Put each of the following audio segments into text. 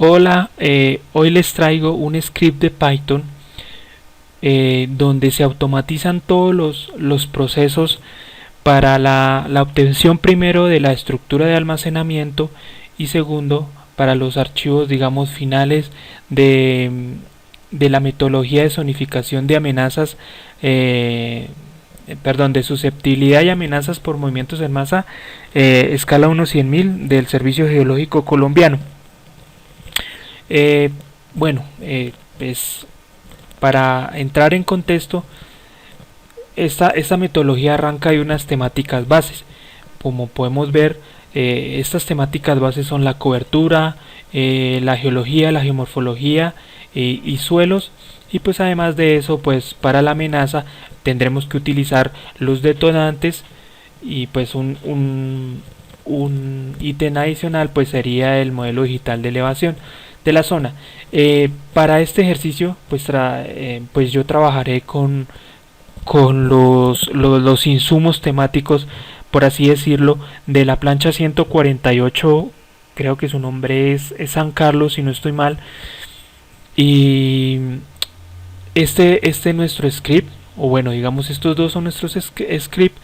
Hola, hoy les traigo un script de Python donde se automatizan todos los procesos para la obtención primero de la estructura de almacenamiento y segundo para los archivos digamos finales de la metodología de zonificación de amenazas, de susceptibilidad y amenazas por movimientos en masa, escala 1/100.000 del Servicio Geológico Colombiano. Eh, bueno, pues para entrar en contexto, esta metodología arranca de unas temáticas bases. Como podemos ver, estas temáticas bases son la cobertura, la geología, la geomorfología y suelos. Y pues además de eso, pues para la amenaza tendremos que utilizar los detonantes y pues un ítem adicional pues sería el modelo digital de elevación de la zona. Para este ejercicio pues yo trabajaré con los insumos temáticos, por así decirlo, de la plancha 148. Creo que su nombre es San Carlos, si no estoy mal. Y este es nuestro script, o bueno, digamos estos dos son nuestros scripts.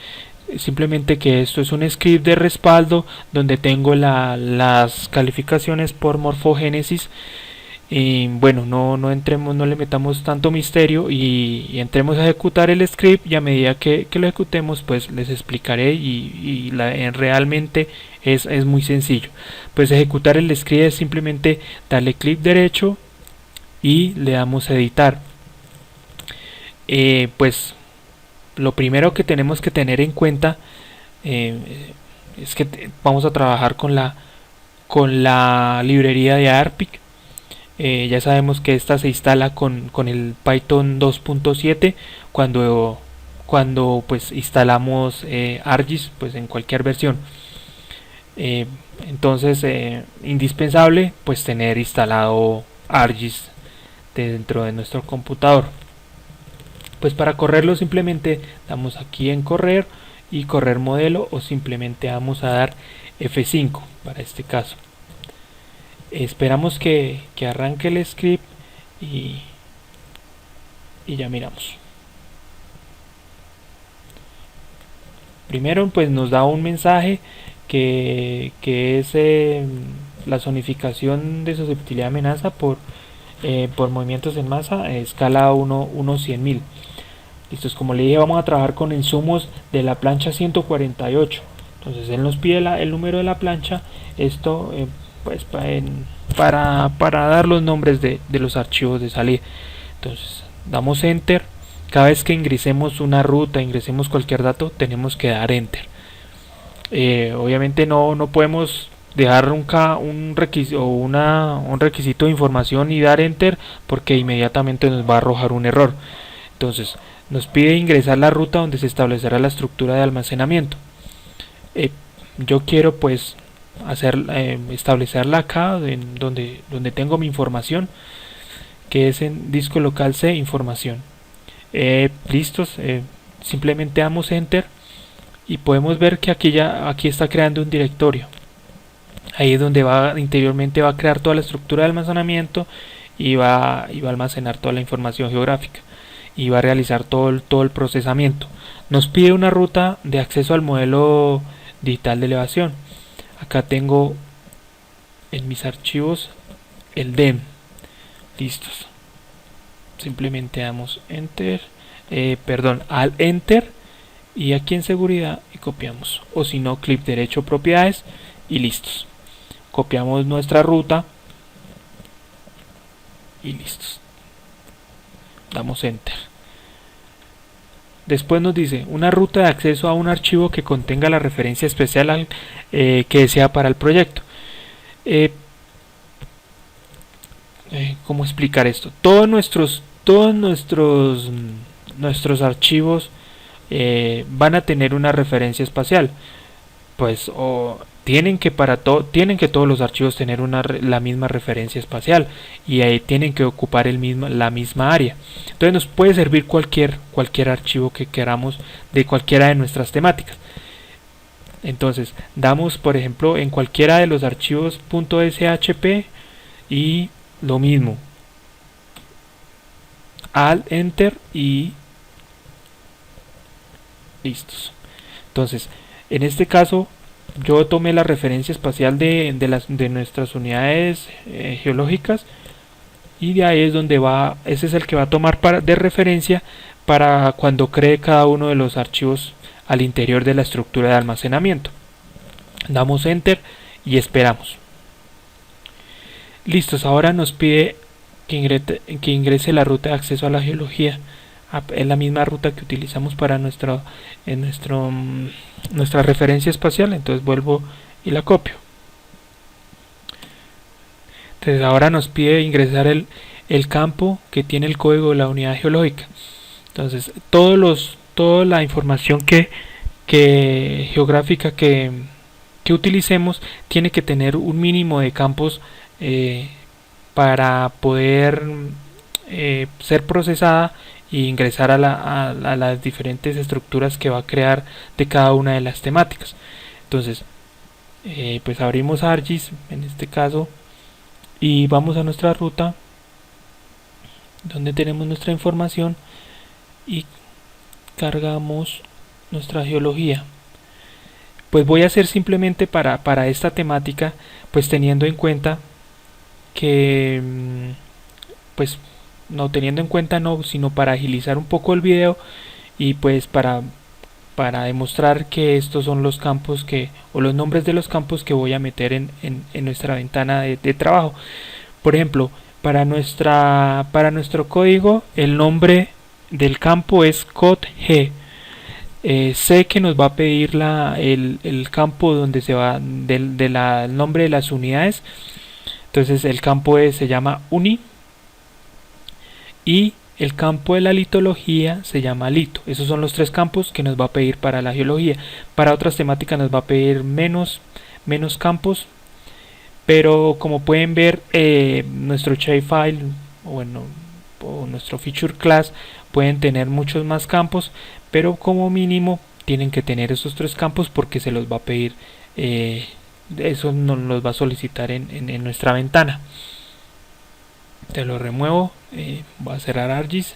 Simplemente que esto es un script de respaldo donde tengo las calificaciones por morfogénesis. Y bueno, no entremos, no le metamos tanto misterio y entremos a ejecutar el script, y a medida que lo ejecutemos pues les explicaré realmente es muy sencillo. Pues ejecutar el script es simplemente darle clic derecho y le damos a editar. Pues lo primero que tenemos que tener en cuenta es que vamos a trabajar con la librería de ARPIC. Ya sabemos que esta se instala con el Python 2.7 cuando pues instalamos ArcGIS pues en cualquier versión. Entonces indispensable pues tener instalado ArcGIS dentro de nuestro computador. Pues para correrlo simplemente damos aquí en correr y correr modelo, o simplemente vamos a dar F5 para este caso. Esperamos que arranque el script y ya miramos. Primero pues nos da un mensaje que es la zonificación de susceptibilidad de amenaza por movimientos en masa, escala 1/100.000. Listo, como le dije, vamos a trabajar con insumos de la plancha 148. Entonces él nos pide el número de la plancha. Esto pues para dar los nombres de los archivos de salida. Entonces damos enter. Cada vez que ingresemos una ruta, ingresemos cualquier dato, tenemos que dar enter. Obviamente no podemos dejar un requisito de información y dar enter, porque inmediatamente nos va a arrojar un error. Entonces nos pide ingresar la ruta donde se establecerá la estructura de almacenamiento. Yo quiero pues establecerla acá donde tengo mi información, que es en disco local C información. Listos, simplemente damos enter y podemos ver que aquí está creando un directorio. Ahí es donde interiormente va a crear toda la estructura de almacenamiento y va a almacenar toda la información geográfica y va a realizar todo el procesamiento. Nos pide una ruta de acceso al modelo digital de elevación. Acá tengo en mis archivos el DEM. Listos. Simplemente damos enter, al enter, y aquí en seguridad y copiamos, o si no clic derecho propiedades y listos. Copiamos nuestra ruta y listos. Damos enter. Después nos dice una ruta de acceso a un archivo que contenga la referencia especial que desea para el proyecto. ¿Cómo explicar esto? Todos nuestros archivos van a tener una referencia espacial. Pues tienen que todos los archivos tener la misma referencia espacial, y ahí tienen que ocupar la misma área. Entonces nos puede servir cualquier archivo que queramos de cualquiera de nuestras temáticas. Entonces damos, por ejemplo, en cualquiera de los archivos .shp y lo mismo, Alt Enter y listos. Entonces, en este caso yo tomé la referencia espacial de nuestras unidades geológicas, y de ahí es donde va, ese es el que va a tomar de referencia para cuando cree cada uno de los archivos al interior de la estructura de almacenamiento. Damos Enter y esperamos. Listos, ahora nos pide que ingrese la ruta de acceso a la geología. Es la misma ruta que utilizamos para nuestra referencia espacial, entonces vuelvo y la copio. Entonces ahora nos pide ingresar el campo que tiene el código de la unidad geológica. Entonces toda la información geográfica que utilicemos tiene que tener un mínimo de campos para poder ser procesada e ingresar a las diferentes estructuras que va a crear de cada una de las temáticas. Entonces pues abrimos ArcGIS en este caso y vamos a nuestra ruta donde tenemos nuestra información y cargamos nuestra geología. Pues voy a hacer simplemente para esta temática, pues teniendo en cuenta que pues no teniendo en cuenta no, sino para agilizar un poco el video y pues para demostrar que estos son los campos o los nombres de los campos que voy a meter en nuestra ventana de trabajo. Por ejemplo, para nuestro código el nombre del campo es COD-G. Sé que nos va a pedir el campo donde se va el nombre de las unidades. Entonces el campo se llama UNI y el campo de la litología se llama LITO. Esos son los tres campos que nos va a pedir para la geología. Para otras temáticas nos va a pedir menos campos, pero como pueden ver nuestro shapefile o nuestro feature class pueden tener muchos más campos, pero como mínimo tienen que tener esos tres campos porque se los va a pedir, eso nos los va a solicitar en nuestra ventana. Te lo remuevo, voy a cerrar ArcGIS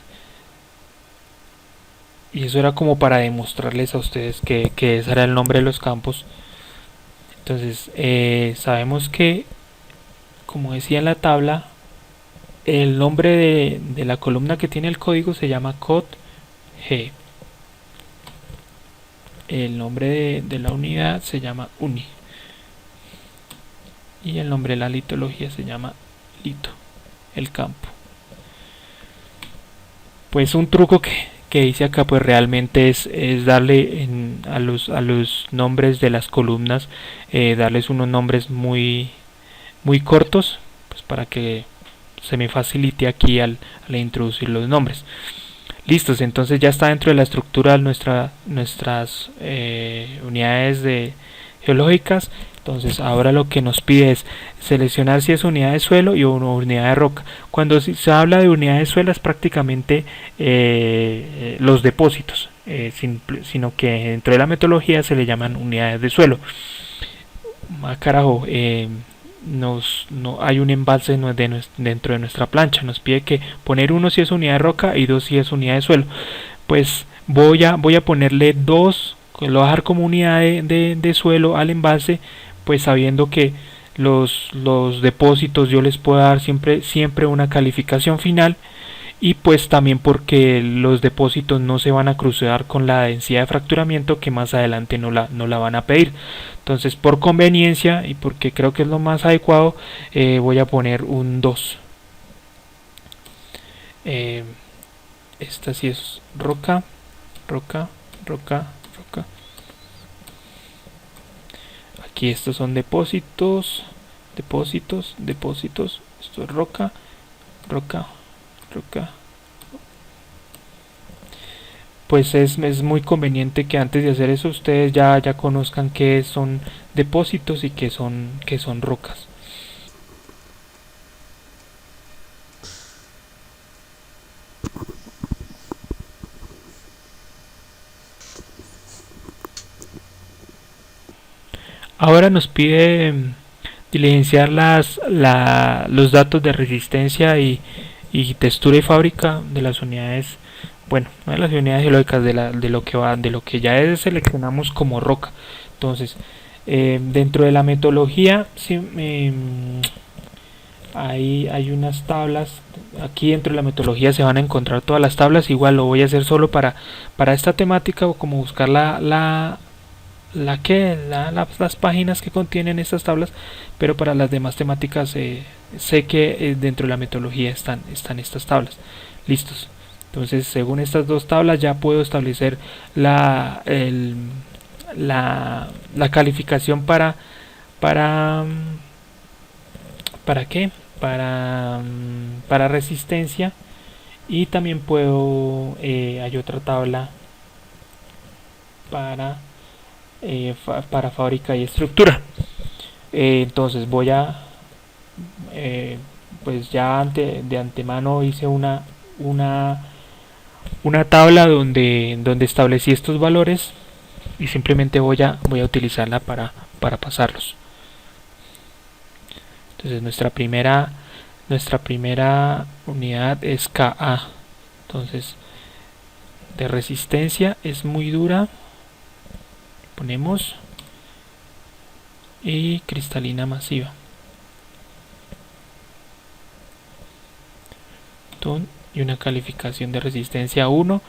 y eso era como para demostrarles a ustedes que ese era el nombre de los campos. Entonces sabemos que, como decía en la tabla, el nombre de la columna que tiene el código se llama COD-G. El nombre de la unidad se llama UNI y el nombre de la litología se llama LITO, el campo. Pues un truco que hice acá pues realmente es darle a los nombres de las columnas, darles unos nombres muy cortos, pues para que se me facilite aquí al introducir los nombres. Listos, entonces ya está dentro de la estructura de nuestras unidades geológicas. Entonces ahora lo que nos pide es seleccionar si es unidad de suelo y una unidad de roca. Cuando se habla de unidad de suelo es prácticamente los depósitos, sino que dentro de la metodología se le llaman unidades de suelo. Carajo, no hay un embalse dentro de nuestra plancha. Nos pide que poner 1 si es unidad de roca y 2 si es unidad de suelo. Pues voy a ponerle 2, lo voy a dejar como unidad de suelo al embalse, pues sabiendo que los depósitos yo les puedo dar siempre una calificación final, y pues también porque los depósitos no se van a cruzar con la densidad de fracturamiento que más adelante no la van a pedir. Entonces, por conveniencia y porque creo que es lo más adecuado, voy a poner un 2. Esta sí es roca. Aquí estos son depósitos. Esto es roca. Pues es muy conveniente que antes de hacer eso ustedes ya conozcan qué son depósitos y qué son rocas. Ahora nos pide diligenciar los datos de resistencia y textura y fábrica de las unidades, bueno, no de las unidades geológicas, de lo que ya seleccionamos como roca. Entonces, dentro de la metodología, sí, hay unas tablas. Aquí dentro de la metodología se van a encontrar todas las tablas. Igual lo voy a hacer solo para esta temática, o como buscar las páginas que contienen estas tablas, pero para las demás temáticas sé que dentro de la metodología están estas tablas. Listos. Entonces, según estas dos tablas ya puedo establecer la calificación para qué, para resistencia, y también puedo hay otra tabla para fábrica y estructura. Entonces voy a pues ya de antemano hice una tabla donde establecí estos valores, y simplemente voy a utilizarla para pasarlos. Entonces nuestra primera unidad es Ka. Entonces, de resistencia es muy dura, ponemos, y cristalina masiva. Y una calificación de resistencia 1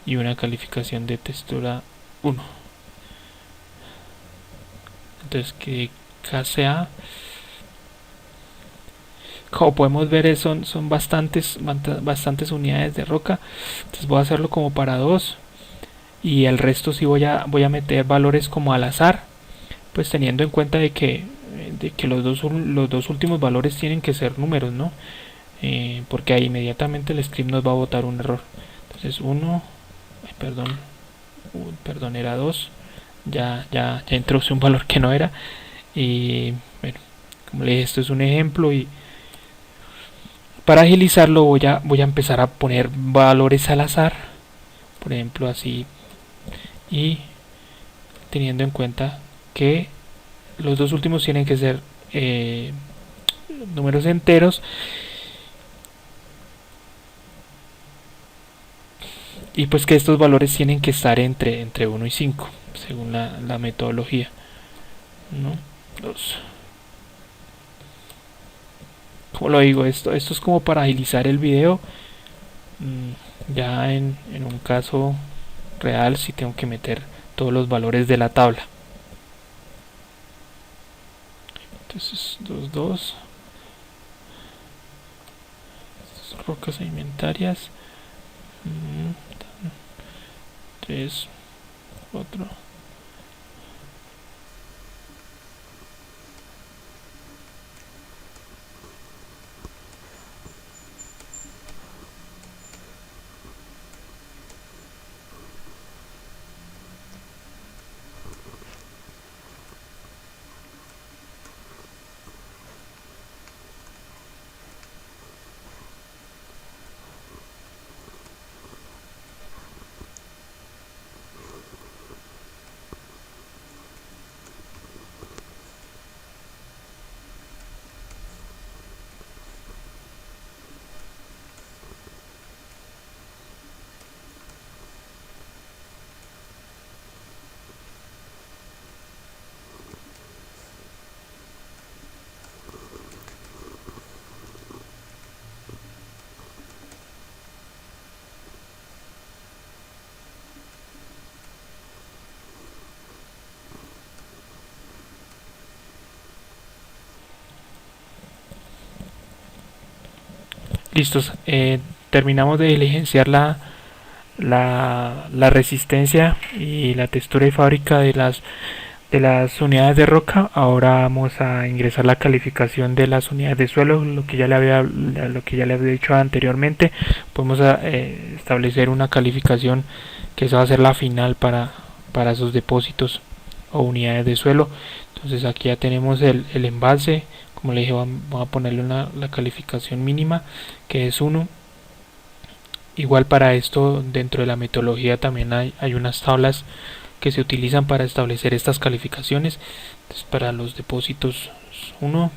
y una calificación de textura 1. Entonces, que KCA, como podemos ver, son bastantes unidades de roca. Entonces voy a hacerlo como para 2, y el resto sí voy a meter valores como al azar, pues teniendo en cuenta de que los dos últimos valores tienen que ser números, ¿no? Porque ahí inmediatamente el script nos va a botar un error. Entonces 1, perdón, era 2, ya introduce un valor que no era. Y bueno, como le dije, esto es un ejemplo, y para agilizarlo voy a empezar a poner valores al azar, por ejemplo así, y teniendo en cuenta que los dos últimos tienen que ser números enteros, y pues que estos valores tienen que estar entre 1 y 5 según la metodología. 1, 2. Como lo digo, esto es como para agilizar el video. Ya en un caso real sí tengo que meter todos los valores de la tabla. Entonces 2, 2. Rocas sedimentarias. 3, 4. Listos, terminamos de diligenciar la resistencia y la textura y fábrica de las unidades de roca. Ahora vamos a ingresar la calificación de las unidades de suelo, lo que ya le había dicho anteriormente. Podemos establecer una calificación que esa va a ser la final para esos depósitos o unidades de suelo. Entonces aquí ya tenemos el embalse. Como le dije, vamos a ponerle la calificación mínima, que es 1. Igual para esto, dentro de la metodología también hay unas tablas que se utilizan para establecer estas calificaciones. Entonces, para los depósitos 1,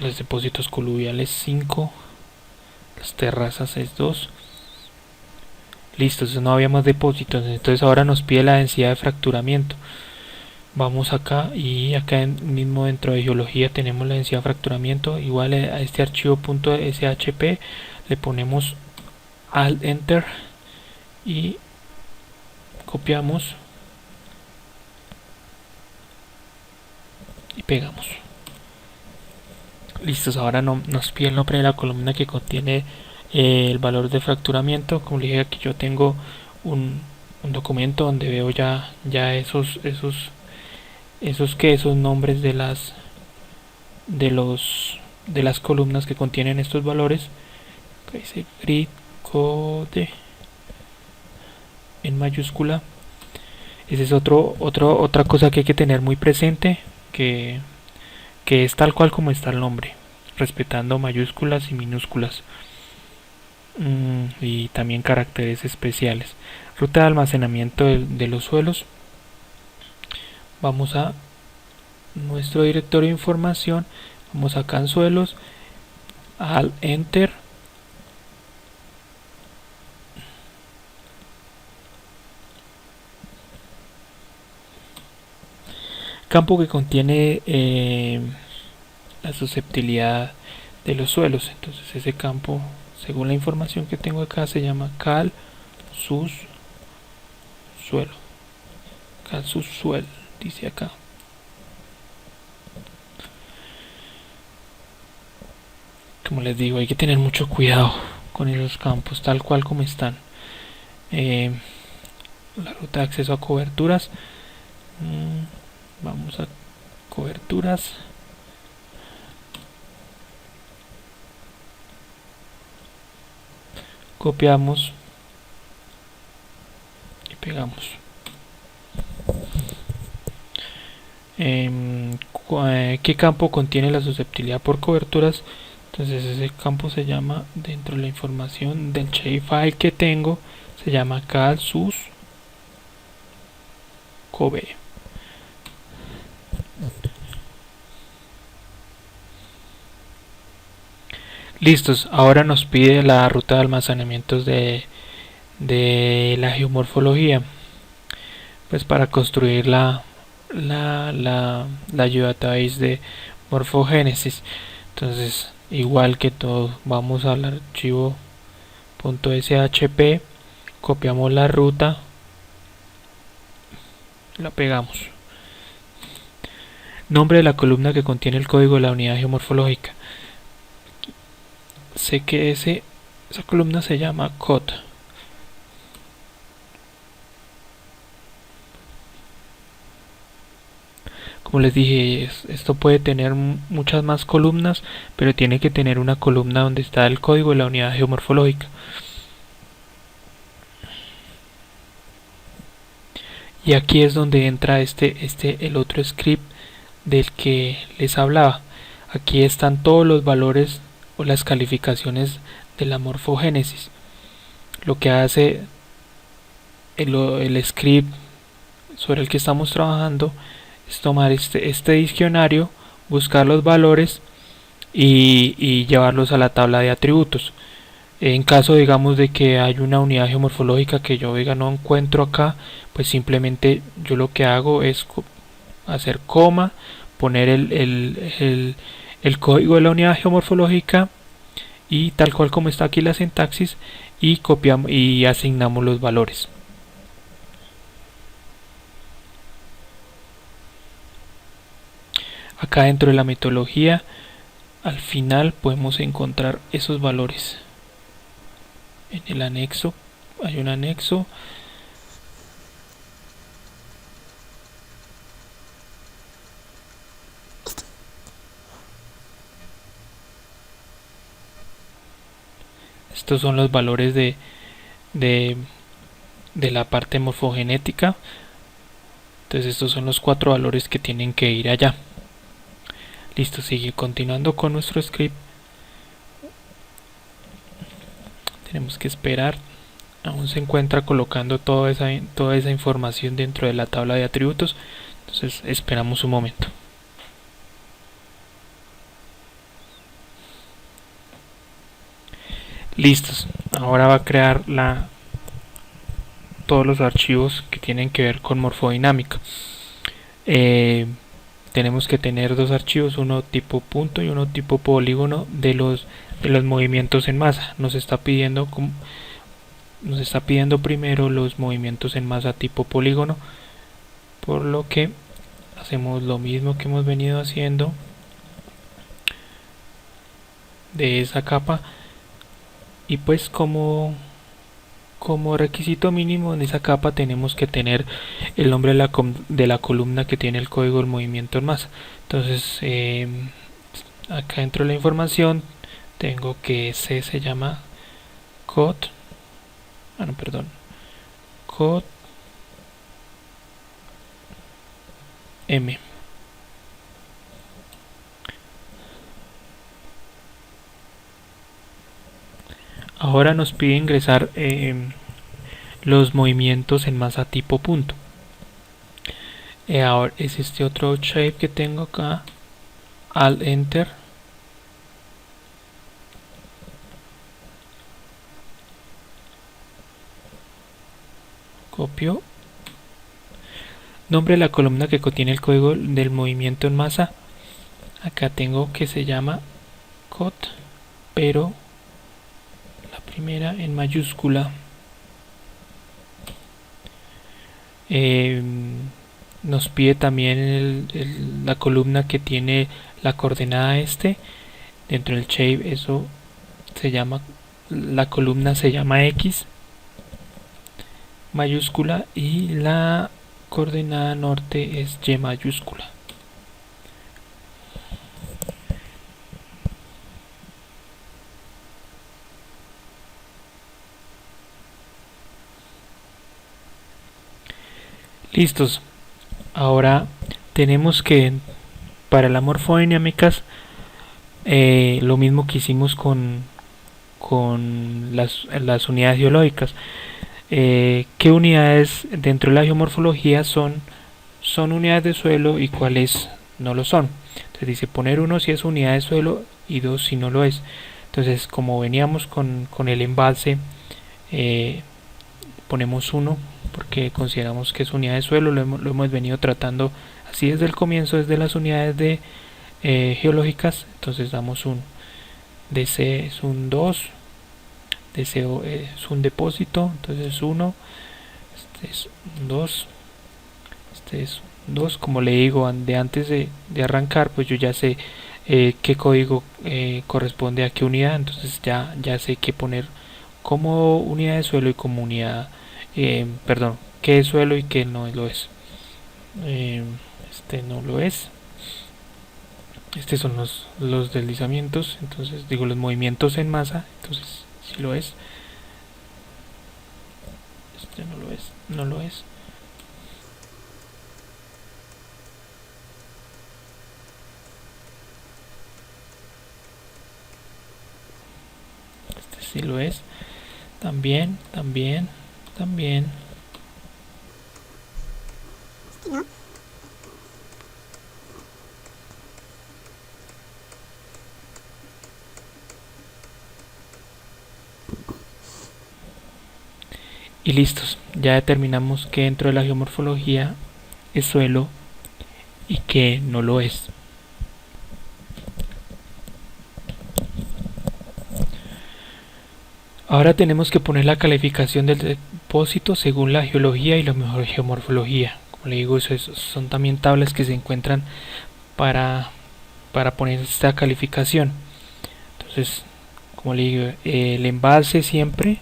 los depósitos coluviales 5, las terrazas es 2. Listo, entonces no había más depósitos, entonces ahora nos pide la densidad de fracturamiento. Vamos acá y acá mismo dentro de geología tenemos la densidad de fracturamiento igual a este archivo .shp, le ponemos Alt Enter y copiamos y pegamos. Listos, ahora nos pide el nombre de la columna que contiene el valor de fracturamiento. Como les dije, aquí yo tengo un documento donde veo ya esos nombres de las columnas que contienen estos valores. Acá dice grid code en mayúscula. Esa es otra cosa que hay que tener muy presente, que es tal cual como está el nombre, respetando mayúsculas y minúsculas, y también caracteres especiales. Ruta de almacenamiento de los suelos. Vamos a nuestro directorio de información, vamos acá en suelos, al Enter, campo que contiene la susceptibilidad de los suelos. Entonces ese campo, según la información que tengo acá, se llama cal sus suelo, cal sus suel, dice acá. Como les digo, hay que tener mucho cuidado con esos campos tal cual como están. La ruta de acceso a coberturas, vamos a coberturas, copiamos y pegamos. ¿Qué campo contiene la susceptibilidad por coberturas? Entonces ese campo se llama, dentro de la información del shapefile que tengo, se llama cal sus cobe. Listos, ahora nos pide la ruta de almacenamientos de la geomorfología, pues para construir la geodatabase de morfogénesis. Entonces, igual que todo, vamos al archivo .shp, copiamos la ruta, la pegamos. Nombre de la columna que contiene el código de la unidad geomorfológica. Sé que esa columna se llama COD. Como les dije, esto puede tener muchas más columnas, pero tiene que tener una columna donde está el código de la unidad geomorfológica. Y aquí es donde entra el otro script del que les hablaba. Aquí están todos los valores o las calificaciones de la morfogénesis. Lo que hace el script sobre el que estamos trabajando es tomar este diccionario, buscar los valores y llevarlos a la tabla de atributos. En caso, digamos, de que hay una unidad geomorfológica que yo no encuentro acá, pues simplemente yo lo que hago es hacer coma, poner el código de la unidad geomorfológica y tal cual como está aquí la sintaxis, y copiamos y asignamos los valores. Acá dentro de la metodología, al final podemos encontrar esos valores. En el anexo, hay un anexo. Estos son los valores de la parte morfogenética. Entonces estos son los 4 valores que tienen que ir allá. Listo, sigue continuando con nuestro script. Tenemos que esperar. Aún se encuentra colocando toda esa información dentro de la tabla de atributos. Entonces esperamos un momento. Listos. Ahora va a crear todos los archivos que tienen que ver con morfodinámica. Tenemos que tener dos archivos, uno tipo punto y uno tipo polígono de los movimientos en masa. Nos está pidiendo primero los movimientos en masa tipo polígono, por lo que hacemos lo mismo que hemos venido haciendo de esa capa, y pues como requisito mínimo en esa capa tenemos que tener el nombre de la columna que tiene el código del movimiento en masa. Entonces acá dentro de la información tengo que C se llama code, code M. Ahora nos pide ingresar los movimientos en masa tipo punto. Ahora es este otro shape que tengo acá. Alt Enter. Copio. Nombre de la columna que contiene el código del movimiento en masa. Acá tengo que se llama code, pero la primera en mayúscula. Nos pide también la columna que tiene la coordenada dentro del shape. Eso se llama, la columna se llama X mayúscula y la coordenada norte es Y mayúscula. Listos. Ahora tenemos que para las morfodinámicas lo mismo que hicimos con las unidades geológicas. ¿Qué unidades dentro de la geomorfología son unidades de suelo y cuáles no lo son? Entonces dice poner 1 si es unidad de suelo y 2 si no lo es. Entonces, como veníamos con el embalse, ponemos 1 porque consideramos que es unidad de suelo. Lo hemos venido tratando así desde el comienzo, desde las unidades geológicas. Entonces damos 1. DC es un 2, deseo es un depósito, entonces 1, este es 2, este es 2. Como le digo, antes de arrancar, pues yo ya sé qué código corresponde a qué unidad, entonces ya sé qué poner como unidad de suelo y como unidad, perdón, qué es suelo y qué no lo es. Este no lo es. Estos son los deslizamientos, entonces digo los movimientos en masa, entonces si lo es. Este no lo es, no lo es. Este sí lo es. También. ¿No? Y listos, ya determinamos que dentro de la geomorfología es suelo y que no lo es. Ahora tenemos que poner la calificación del depósito según la geología y la mejor geomorfología. Como le digo, son también tablas que se encuentran para poner esta calificación. Entonces, como le digo, el embalse siempre,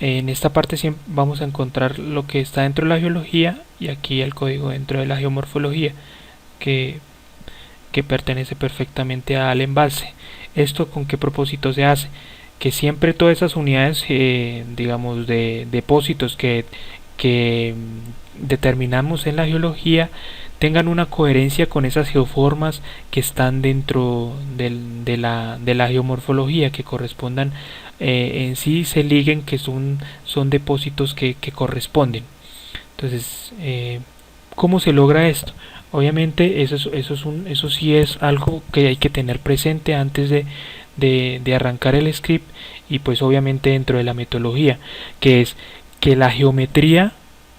en esta parte siempre vamos a encontrar lo que está dentro de la geología y aquí el código dentro de la geomorfología que pertenece perfectamente al embalse. ¿Esto con qué propósito se hace? Que siempre todas esas unidades, digamos, de depósitos que determinamos en la geología tengan una coherencia con esas geoformas que están dentro de la geomorfología, que correspondan en sí, se liguen, que son depósitos que corresponden. Entonces, ¿cómo se logra esto? Obviamente eso sí es algo que hay que tener presente antes de arrancar el script, y pues obviamente dentro de la metodología, que es que la geometría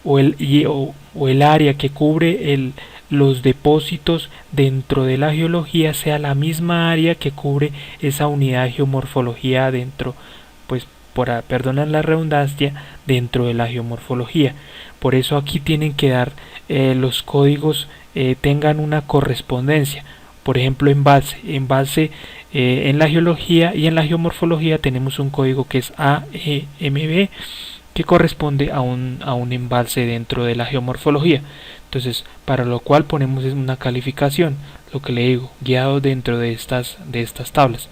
o el área que cubre los depósitos dentro de la geología sea la misma área que cubre esa unidad de geomorfología dentro, pues perdonan la redundancia, dentro de la geomorfología. Por eso aquí tienen que dar los códigos tengan una correspondencia. Por ejemplo, embalse en la geología y en la geomorfología tenemos un código que es AEMB, que corresponde a un embalse dentro de la geomorfología. Entonces, para lo cual ponemos una calificación, lo que le digo, guiado dentro de estas tablas.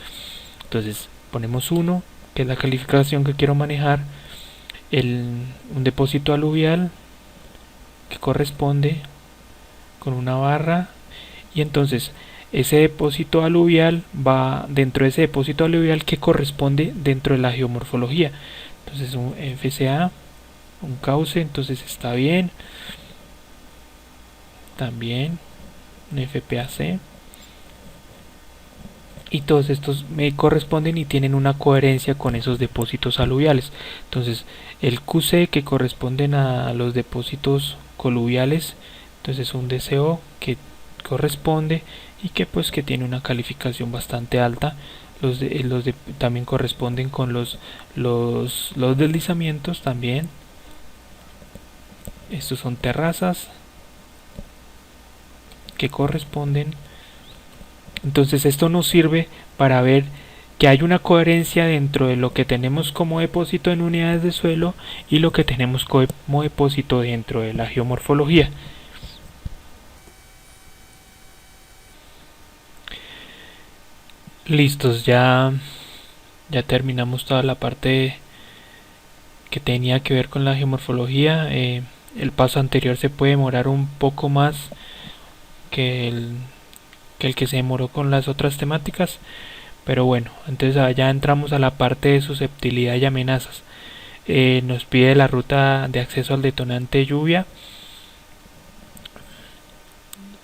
Entonces, ponemos 1, que es la calificación que quiero manejar, un depósito aluvial que corresponde con una barra, y entonces ese depósito aluvial va dentro de ese depósito aluvial que corresponde dentro de la geomorfología. Entonces un FCA, un cauce, entonces está bien. También un FPAC, y todos estos me corresponden y tienen una coherencia con esos depósitos aluviales. Entonces el QC, que corresponden a los depósitos coluviales, entonces un DCO que corresponde y que pues que tiene una calificación bastante alta. También corresponden con los deslizamientos también. Estos son terrazas que corresponden. Entonces esto nos sirve para ver que hay una coherencia dentro de lo que tenemos como depósito en unidades de suelo y lo que tenemos como depósito dentro de la geomorfología. Listos, ya terminamos toda la parte que tenía que ver con la geomorfología. El paso anterior se puede demorar un poco más que el que se demoró con las otras temáticas, pero bueno, entonces ya entramos a la parte de susceptibilidad y amenazas. Nos pide la ruta de acceso al detonante lluvia.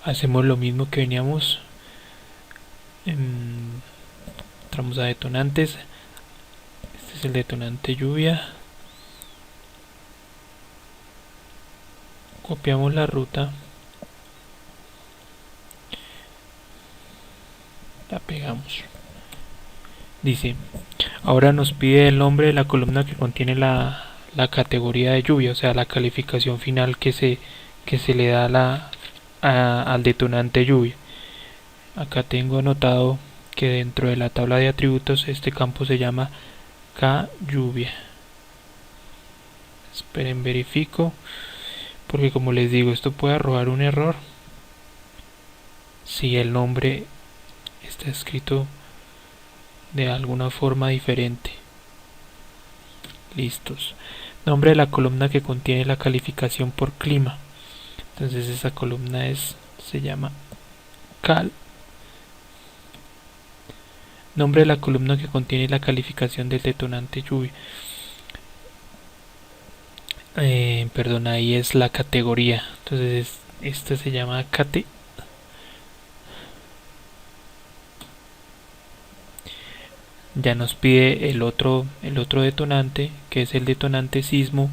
Hacemos lo mismo que veníamos. Entramos a detonantes. Este es el detonante lluvia. Copiamos la ruta. La pegamos. Dice, ahora nos pide el nombre de la columna que contiene la categoría de lluvia, o sea, la calificación final que se le da al detonante lluvia. Acá tengo anotado que dentro de la tabla de atributos este campo se llama K lluvia. Esperen, verifico, porque como les digo, esto puede arrojar un error si el nombre está escrito de alguna forma diferente. Listos. Nombre de la columna que contiene la calificación por clima. Entonces esa columna se llama cal. Nombre de la columna que contiene la calificación del detonante lluvia. Perdón, ahí es la categoría. Entonces esta se llama cate. Ya nos pide el otro detonante, que es el detonante sismo.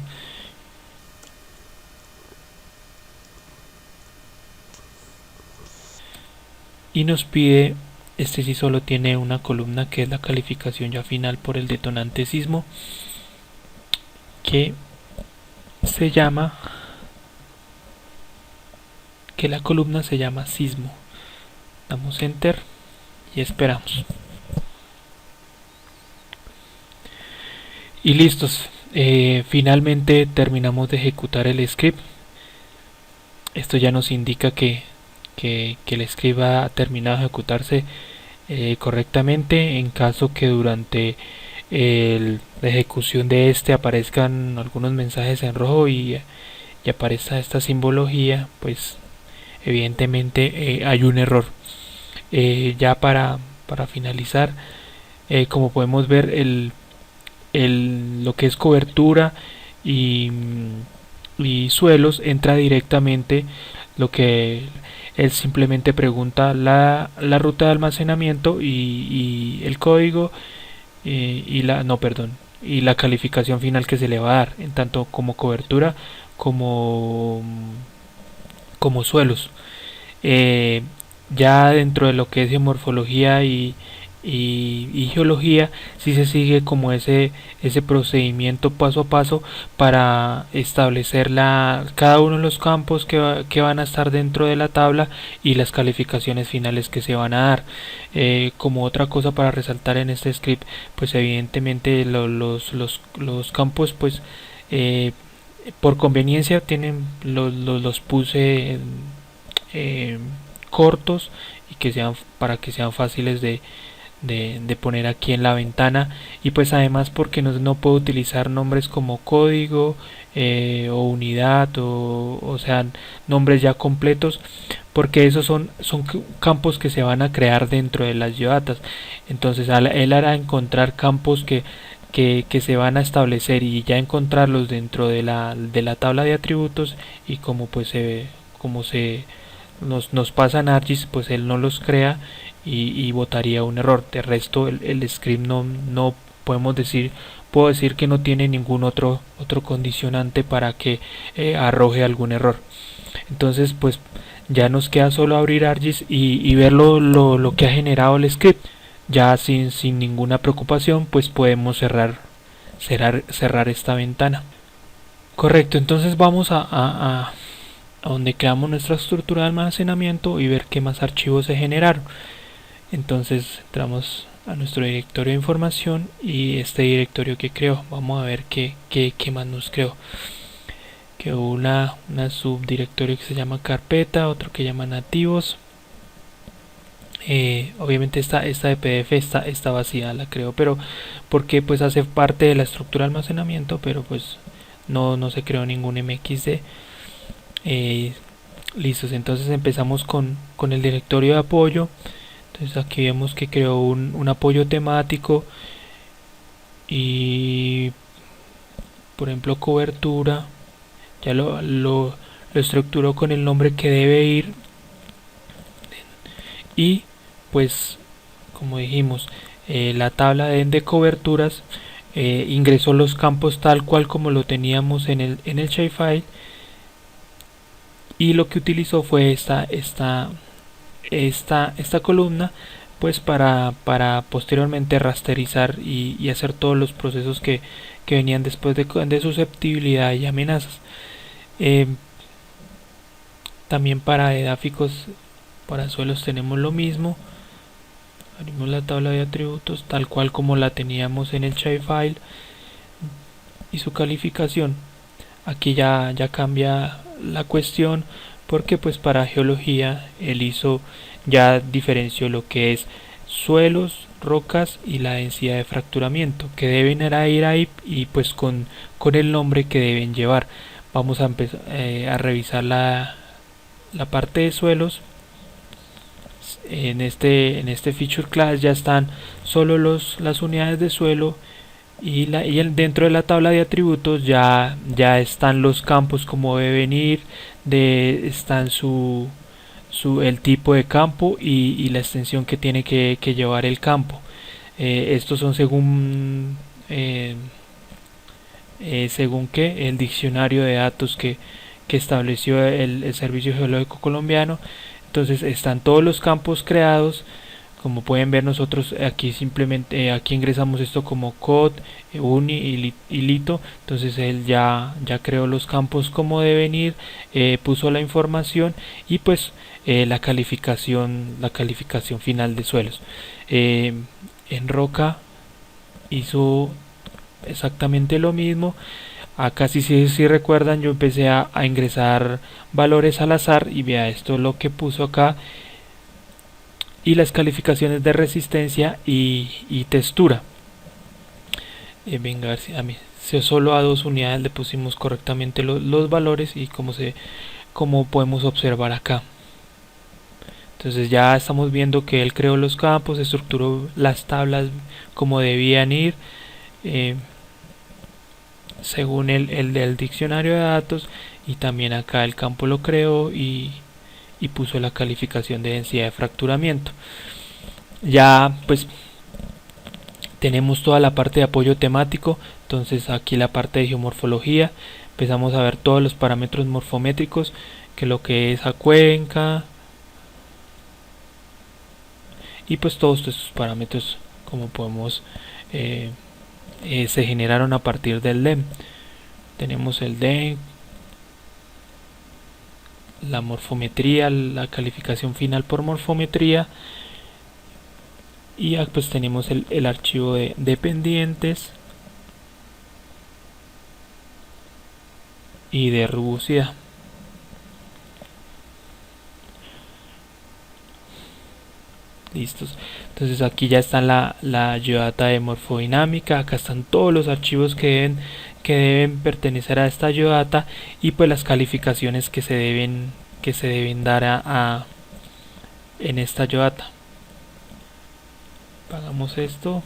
Y nos pide, este sí solo tiene una columna, que es la calificación ya final por el detonante sismo, que se llama, que la columna se llama sismo. Damos enter y esperamos. Y listos, finalmente terminamos de ejecutar el script. Esto ya nos indica que el script ha terminado de ejecutarse correctamente. En caso que durante la ejecución de este aparezcan algunos mensajes en rojo y aparezca esta simbología, pues evidentemente hay un error. Ya para finalizar, como podemos ver, lo que es cobertura y suelos entra directamente lo que él simplemente pregunta la ruta de almacenamiento y el código y la no perdón y la calificación final que se le va a dar en tanto como cobertura como suelos. Eh, ya dentro de lo que es geomorfología y geología, si se sigue como ese procedimiento paso a paso para establecer cada uno de los campos que van a estar dentro de la tabla y las calificaciones finales que se van a dar. Como otra cosa para resaltar en este script, pues evidentemente los campos pues por conveniencia tienen los puse eh, cortos y que sean para que sean fáciles de poner aquí en la ventana, y pues además porque no puedo utilizar nombres como código o unidad o sea nombres ya completos, porque esos son campos que se van a crear dentro de las geodatas. Entonces él hará encontrar campos que se van a establecer y ya encontrarlos dentro de la tabla de atributos, y como se nos pasa en ArcGIS, pues él no los crea y botaría un error. De resto el script no podemos decir puedo decir que no tiene ningún otro condicionante para que arroje algún error. Entonces pues ya nos queda solo abrir ArcGIS y ver lo que ha generado el script. Ya sin ninguna preocupación pues podemos cerrar esta ventana. Correcto, entonces vamos a donde creamos nuestra estructura de almacenamiento y ver qué más archivos se generaron. Entonces entramos a nuestro directorio de información y este directorio que creó, vamos a ver qué más nos creó. Creó una subdirectorio que se llama carpeta, otro que llama nativos. Obviamente esta de PDF está vacía, la creo, pero porque pues hace parte de la estructura de almacenamiento, pero pues no se creó ningún MXD. Listos, entonces empezamos con el directorio de apoyo. Entonces aquí vemos que creó un apoyo temático y por ejemplo cobertura, ya lo estructuró con el nombre que debe ir, y pues como dijimos la tabla de coberturas ingresó los campos tal cual como lo teníamos en el shapefile, y lo que utilizó fue esta columna pues para posteriormente rasterizar y hacer todos los procesos que venían después de susceptibilidad y amenazas. También para edáficos, para suelos tenemos lo mismo. Abrimos la tabla de atributos tal cual como la teníamos en el shapefile y su calificación. Aquí ya cambia la cuestión, porque pues para geología el ISO ya diferenció lo que es suelos, rocas y la densidad de fracturamiento que deben ir ahí, y pues con el nombre que deben llevar. Vamos a empezar a revisar la parte de suelos. En este feature class ya están solo las unidades de suelo, y dentro de la tabla de atributos ya están los campos como deben ir, están el tipo de campo y la extensión que tiene que llevar el campo. Estos son según que el diccionario de datos que estableció el Servicio Geológico Colombiano. Entonces están todos los campos creados. Como pueden ver, nosotros aquí simplemente aquí ingresamos esto como code, uni y lito. Entonces él ya creó los campos como deben ir, puso la información y pues la calificación final de suelos. En roca hizo exactamente lo mismo. Acá si recuerdan, yo empecé a ingresar valores al azar, y vea esto lo que puso acá, y las calificaciones de resistencia y textura. Venga, a ver si solo a 2 unidades le pusimos correctamente los valores, y como podemos observar acá. Entonces ya estamos viendo que él creó los campos, estructuró las tablas como debían ir según el del diccionario de datos, y también acá el campo lo creó y y puso la calificación de densidad de fracturamiento. Ya pues tenemos toda la parte de apoyo temático, entonces aquí la parte de geomorfología, empezamos a ver todos los parámetros morfométricos, que lo que es a cuenca, y pues todos estos parámetros como podemos se generaron a partir del DEM. Tenemos el DEM, la morfometría, la calificación final por morfometría, y pues tenemos el archivo de dependientes y de rugosidad. Listos. Entonces aquí ya está la geodata de morfodinámica, acá están todos los archivos que deben pertenecer a esta geodata, y pues las calificaciones que se deben dar en esta geodata. Hagamos esto.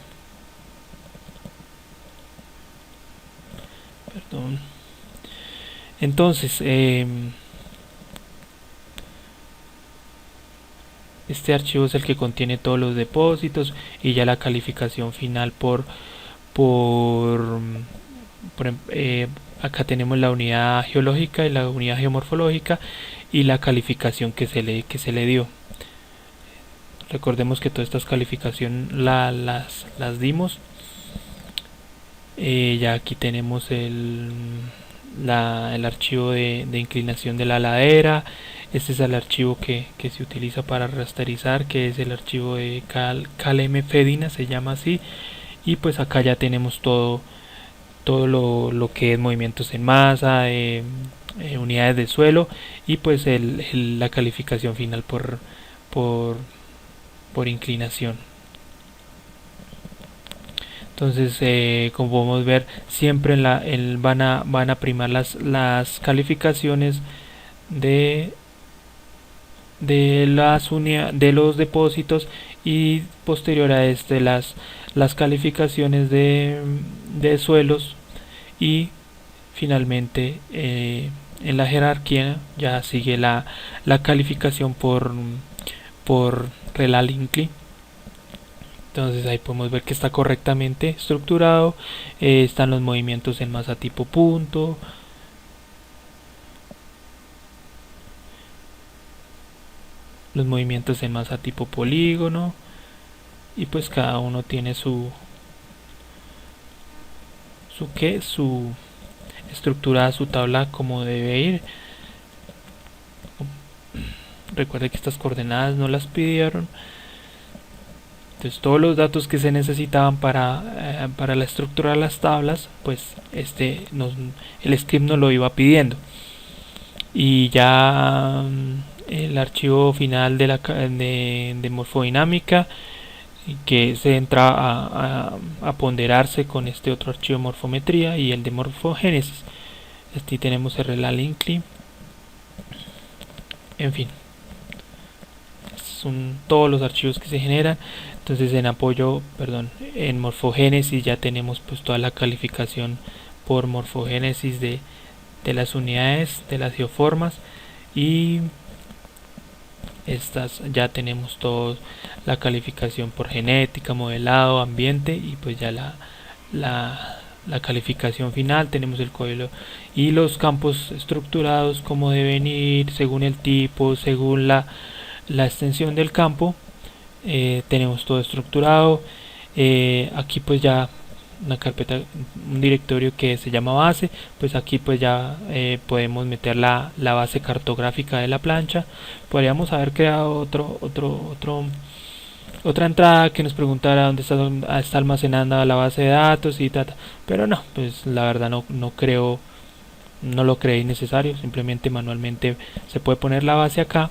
Perdón. Entonces, este archivo es el que contiene todos los depósitos y ya la calificación final acá tenemos la unidad geológica y la unidad geomorfológica y la calificación que se le dio. Recordemos que todas estas calificaciones las dimos. Ya aquí tenemos el archivo de inclinación de la ladera. Este es el archivo que se utiliza para rasterizar, que es el archivo de CalMFEDINA, se llama así. Y pues acá ya tenemos todo lo que es movimientos en masa, unidades de suelo, y pues la calificación final por inclinación. Entonces, como podemos ver, siempre van a primar las calificaciones de los depósitos, y posterior a este las calificaciones de suelos, y finalmente en la jerarquía ya sigue la calificación por Rela-Linkley. Entonces ahí podemos ver que está correctamente estructurado, están los movimientos en masa tipo punto, los movimientos en masa tipo polígono, y pues cada uno tiene su estructurada su tabla como debe ir. Recuerde que estas coordenadas no las pidieron. Entonces todos los datos que se necesitaban para la estructura de las tablas, pues el script nos lo iba pidiendo. Y ya el archivo final de morfodinámica, que se entra a ponderarse con este otro archivo de morfometría, y el de morfogénesis. Aquí tenemos el Rela-Linkley. En fin, son todos los archivos que se generan. Entonces en morfogénesis ya tenemos pues toda la calificación por morfogénesis de las unidades de las geoformas, y estas ya tenemos toda la calificación por genética, modelado, ambiente, y pues ya la calificación final. Tenemos el código y los campos estructurados como deben ir según el tipo, según la extensión del campo. Tenemos todo estructurado. Aquí pues ya una carpeta, un directorio que se llama base, pues aquí pues ya podemos meter la base cartográfica de la plancha. Podríamos haber creado otra entrada que nos preguntara dónde está almacenada la base de datos y tal, pero no, pues la verdad no lo creí necesario. Simplemente manualmente se puede poner la base acá.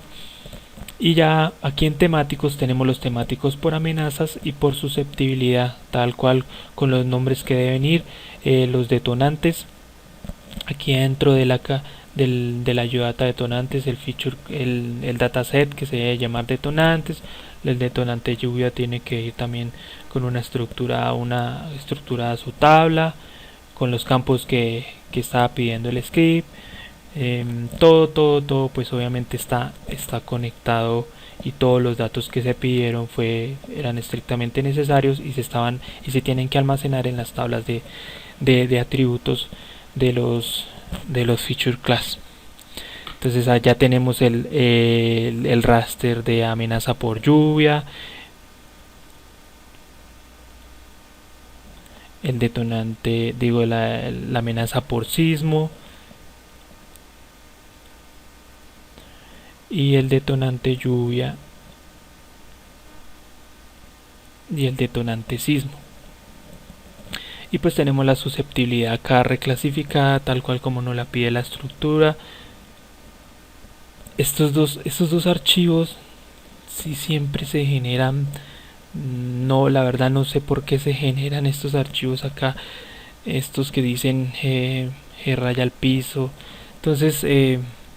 Y ya aquí en temáticos tenemos los temáticos por amenazas y por susceptibilidad, tal cual con los nombres que deben ir, los detonantes. Aquí dentro de la geodata detonantes, el dataset que se debe llamar detonantes. El detonante lluvia tiene que ir también con una estructura a su tabla, con los campos que estaba pidiendo el script. todo pues obviamente está conectado, y todos los datos que se pidieron eran estrictamente necesarios y se tienen que almacenar en las tablas de atributos de los feature class. Entonces allá tenemos el raster de amenaza por lluvia, el detonante, digo, la amenaza por sismo y el detonante lluvia y el detonante sismo. Y pues tenemos la susceptibilidad acá reclasificada tal cual como nos la pide la estructura. Estos dos archivos si siempre se generan. No, la verdad no sé por qué se generan estos archivos acá, estos que dicen G raya al piso. Entonces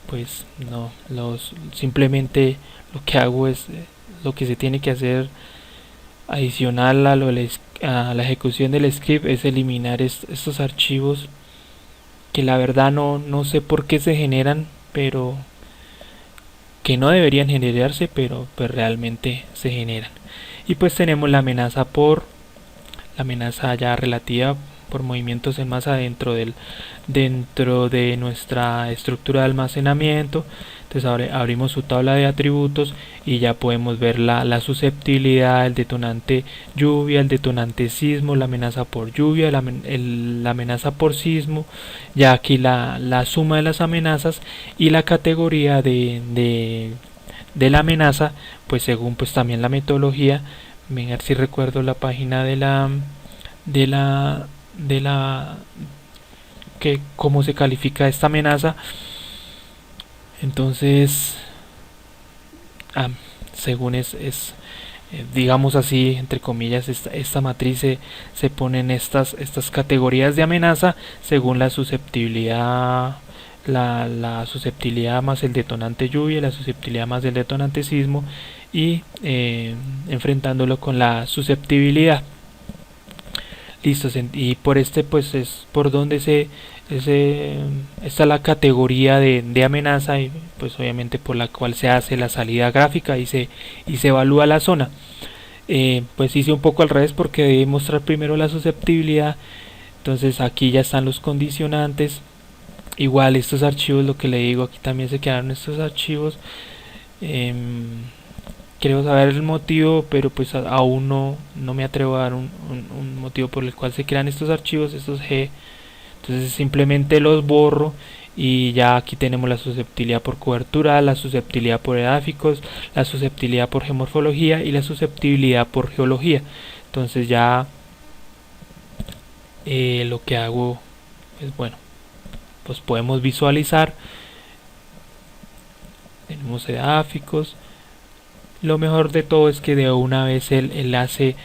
pues no, simplemente lo que hago es lo que se tiene que hacer adicional a la ejecución del script, es eliminar estos archivos que la verdad no sé por qué se generan, pero que no deberían generarse, pero pues realmente se generan. Y pues tenemos la amenaza ya relativa por movimientos en masa dentro de nuestra estructura de almacenamiento. Entonces ahora abrimos su tabla de atributos y ya podemos ver la susceptibilidad, el detonante lluvia, el detonante sismo, la amenaza por lluvia, la amenaza por sismo, ya aquí la suma de las amenazas y la categoría de la amenaza, pues según pues también la metodología. Venga, si recuerdo la página de la que cómo se califica esta amenaza. Entonces según digamos así, entre comillas, esta matriz se ponen estas categorías de amenaza según la susceptibilidad, la susceptibilidad más el detonante lluvia, la susceptibilidad más el detonante sismo, y enfrentándolo con la susceptibilidad. Listo, y por pues es por donde está la categoría de amenaza, y pues obviamente por la cual se hace la salida gráfica y se evalúa la zona. Pues hice un poco al revés porque debí mostrar primero la susceptibilidad. Entonces aquí ya están los condicionantes. Igual estos archivos, lo que le digo, aquí también se quedaron estos archivos. Quiero saber el motivo, pero pues aún no me atrevo a dar un motivo por el cual se crean estos archivos, estos G. Entonces simplemente los borro y ya aquí tenemos la susceptibilidad por cobertura, la susceptibilidad por edáficos, la susceptibilidad por geomorfología y la susceptibilidad por geología. Entonces ya lo que hago es, bueno, pues podemos visualizar, tenemos edáficos. Lo mejor de todo es que de una vez él hace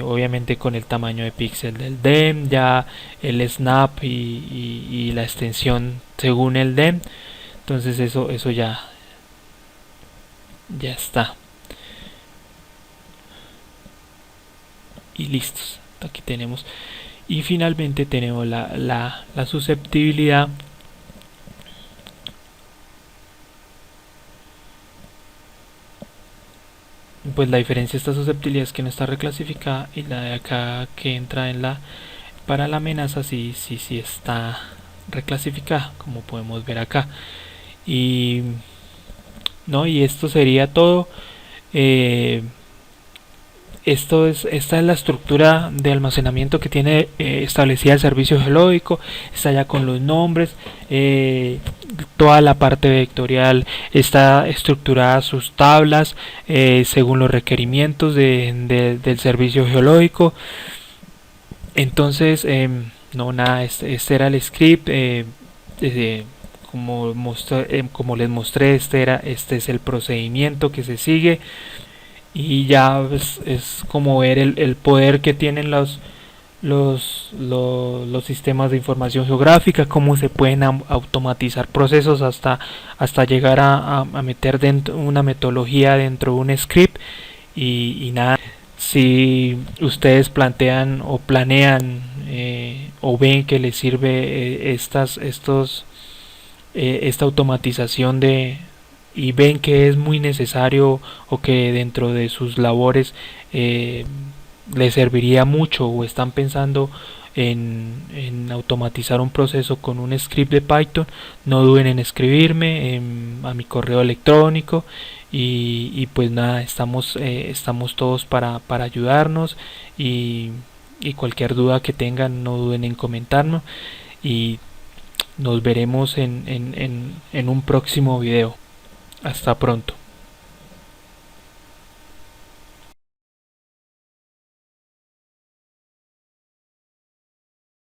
obviamente con el tamaño de píxel del DEM, ya el snap y la extensión según el DEM. Entonces eso ya está. Y listos. Aquí tenemos. Y finalmente tenemos la susceptibilidad. Pues la diferencia de esta susceptibilidad es que no está reclasificada, y la de acá que entra para la amenaza sí está reclasificada, como podemos ver acá. Y esto sería todo. Esta es la estructura de almacenamiento que tiene establecida el servicio geológico. Está ya con los nombres, toda la parte vectorial está estructurada, sus tablas según los requerimientos del servicio geológico. Entonces nada, este era el script. Como les mostré, este es el procedimiento que se sigue. Y ya es como ver el poder que tienen los sistemas de información geográfica, cómo se pueden automatizar procesos hasta llegar a meter dentro una metodología dentro de un script. Y nada, si ustedes plantean o planean o ven que les sirve esta automatización y ven que es muy necesario o que dentro de sus labores les serviría mucho o están pensando en automatizar un proceso con un script de Python, no duden en escribirme a mi correo electrónico y pues nada, estamos todos para ayudarnos y cualquier duda que tengan no duden en comentarnos y nos veremos en un próximo video. Hasta pronto.